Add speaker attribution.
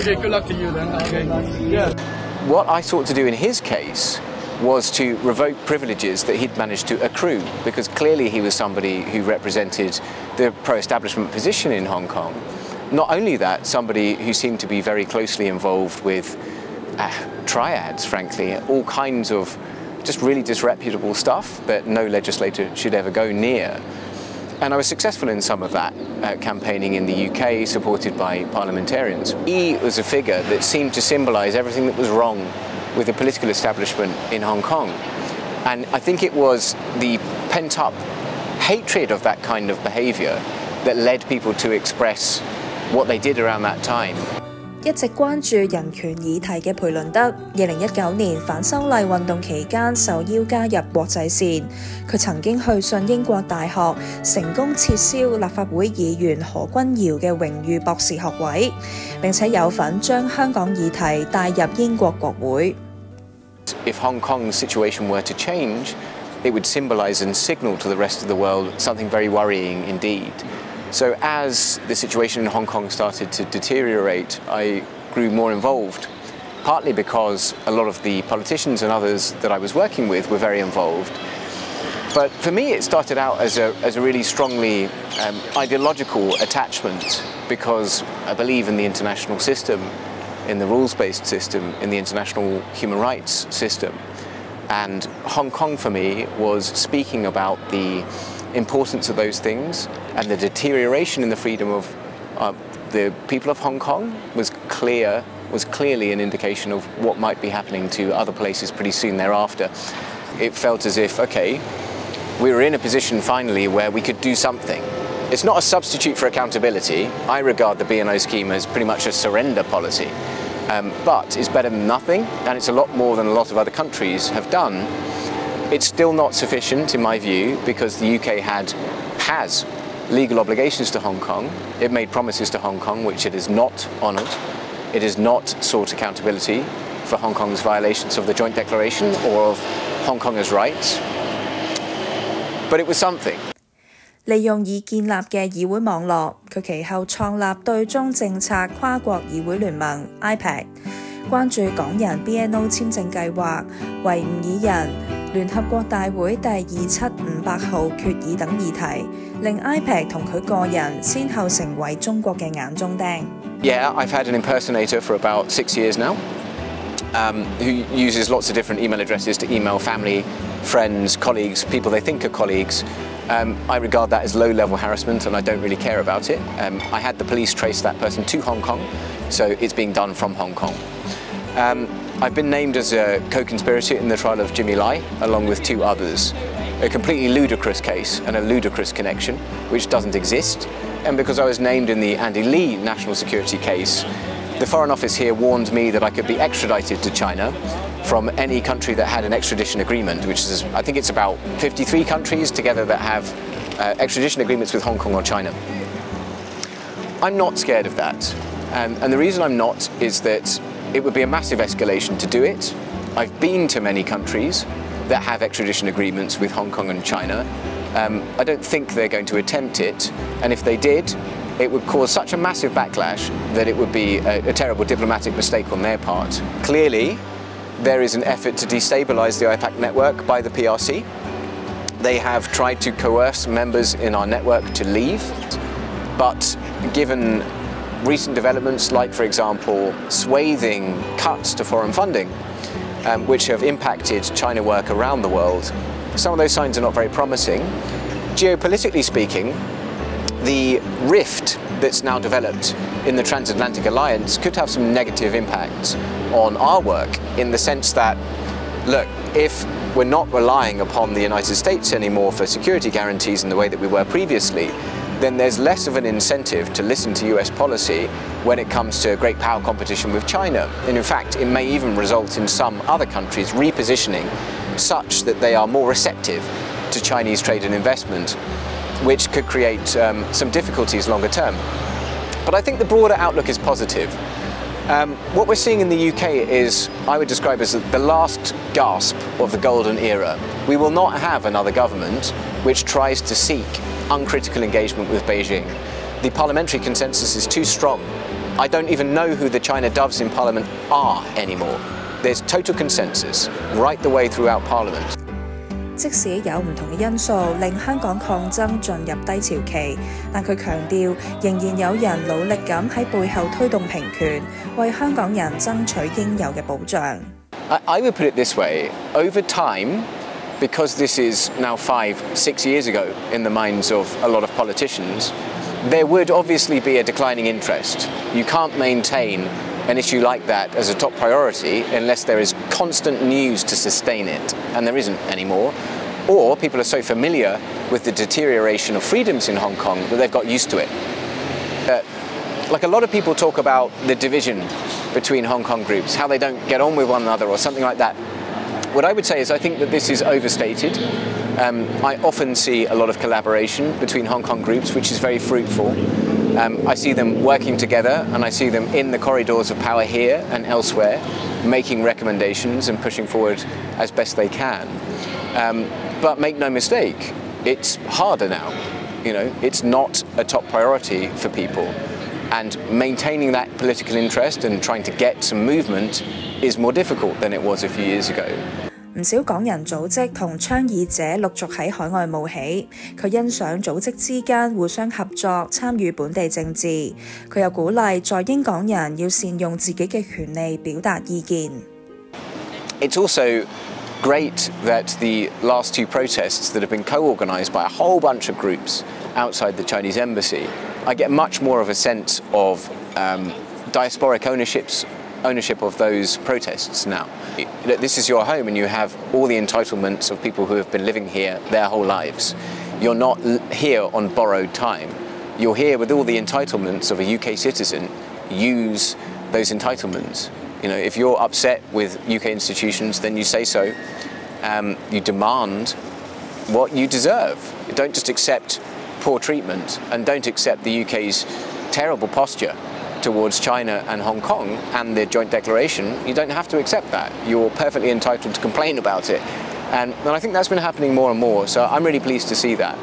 Speaker 1: Okay, good luck to you then. Okay. Yeah.
Speaker 2: What I sought to do in his case was to revoke privileges that he'd managed to accrue, because clearly he was somebody who represented the pro-establishment position in Hong Kong. Not only that, somebody who seemed to be very closely involved with triads, frankly, all kinds of just really disreputable stuff that no legislator should ever go near. And I was successful in some of that campaigning in the UK, supported by parliamentarians. He was a figure that seemed to symbolise everything that was wrong with the political establishment in Hong Kong. And I think it was the pent-up hatred of that kind of behaviour that led people to express what they did around that time.
Speaker 3: 一直關注人權議題嘅裴倫德，2019年反修例運動期間受邀加入國際線。佢曾經去信英國大學，成功撤銷立法會議員何君堯嘅榮譽博士學位，並且有份將香港議題帶入英國國會。
Speaker 2: If Hong Kong's situation were to change, it would symbolise and signal to the rest of the world something very worrying indeed. So as the situation in Hong Kong started to deteriorate, I grew more involved, partly because a lot of the politicians and others that I was working with were very involved. But for me, it started out as a really strongly ideological attachment, because I believe in the international system, in the rules-based system, in the international human rights system. And Hong Kong for me was speaking about the importance of those things, and the deterioration in the freedom of the people of Hong Kong was clearly an indication of what might be happening to other places pretty soon thereafter. It felt as if, okay, we were in a position finally where we could do something. It's not a substitute for accountability. I regard the BNO scheme as pretty much a surrender policy, but it's better than nothing, and it's a lot more than a lot of other countries have done. It's still not sufficient, in my view, because the UK has legal obligations to Hong Kong. It made promises to Hong Kong which it has not honoured. It has not sought accountability for Hong Kong's violations of the Joint Declaration or of Hong Kongers' rights. But it was something.
Speaker 3: 利用已建立嘅議會網絡，佢其後創立對中政策跨國議會聯盟 IPAC， 關注港人BNO 簽證計劃、維吾爾人、聯合國大會第27500號決議等議題，令 IPAC 同佢個人先後成為中國嘅眼中釘。
Speaker 2: Yeah, I've had an impersonator for about 6 years now, who uses lots of different email addresses to email family, friends, colleagues, people they think are colleagues. I regard that as low-level harassment, and I don't really care about it. I had the police trace that person to Hong Kong, so it's being done from Hong Kong. I've been named as a co-conspirator in the trial of Jimmy Lai, along with 2 others. A completely ludicrous case and a ludicrous connection, which doesn't exist. And because I was named in the Andy Lee national security case, the Foreign Office here warned me that I could be extradited to China from any country that had an extradition agreement, which is, I think it's about 53 countries together that have extradition agreements with Hong Kong or China. I'm not scared of that. And the reason I'm not is that it would be a massive escalation to do it. I've been to many countries that have extradition agreements with Hong Kong and China. I don't think they're going to attempt it, and if they did, it would cause such a massive backlash that it would be a terrible diplomatic mistake on their part. Clearly, there is an effort to destabilise the IPAC network by the PRC. They have tried to coerce members in our network to leave, but given recent developments like, for example, swathing cuts to foreign funding, which have impacted China work around the world, some of those signs are not very promising. Geopolitically speaking, the rift that's now developed in the transatlantic alliance could have some negative impacts on our work, in the sense that, look, if we're not relying upon the United States anymore for security guarantees in the way that we were previously, then there's less of an incentive to listen to US policy when it comes to great power competition with China. And in fact, it may even result in some other countries repositioning such that they are more receptive to Chinese trade and investment, which could create some difficulties longer term. But I think the broader outlook is positive. What we're seeing in the UK is, I would describe as the last gasp of the golden era. We will not have another government which tries to seek uncritical engagement with Beijing. The parliamentary consensus is too strong I don't even know who the China doves in Parliament are anymore. There's total consensus right the way throughout Parliament.
Speaker 3: 即使有唔同嘅因素令香港抗爭進入低潮期，但佢強調仍然有人努力咁喺背後推動平權，為香港人爭取應有嘅保障。
Speaker 2: I would put it this way: over time, because this is now 5, 6 years ago in the minds of a lot of politicians, there would obviously be a declining interest. You can't maintain an issue like that as a top priority unless there is constant news to sustain it, and there isn't anymore. Or people are so familiar with the deterioration of freedoms in Hong Kong that they've got used to it. Like a lot of people talk about the division between Hong Kong groups, how they don't get on with one another or something like that. What I would say is I think that this is overstated. I often see a lot of collaboration between Hong Kong groups, which is very fruitful. I see them working together, and I see them in the corridors of power here and elsewhere, making recommendations and pushing forward as best they can. But make no mistake, it's harder now. You know, it's not a top priority for people. And maintaining that political interest and trying to get some movement is more difficult than it was a few years ago.
Speaker 3: 唔少港人組織同倡議者陸續喺海外冒起，佢欣賞組織之間互相合作，參與本地政治。佢又鼓勵在英港人要善用自己嘅權利表達意見。
Speaker 2: It's also great that the last 2 protests that have been co-organised by a whole bunch of groups outside the Chinese embassy, I get much more of a sense of diasporic ownership of those protests now. This is your home and you have all the entitlements of people who have been living here their whole lives. You're not here on borrowed time. You're here with all the entitlements of a UK citizen. Use those entitlements. You know, if you're upset with UK institutions, then you say so. You demand what you deserve. You don't just accept poor treatment, and don't accept the UK's terrible posture towards China and Hong Kong and the joint declaration. You don't have to accept that. You're perfectly entitled to complain about it. And I think that's been happening more and more, so I'm really pleased to see that.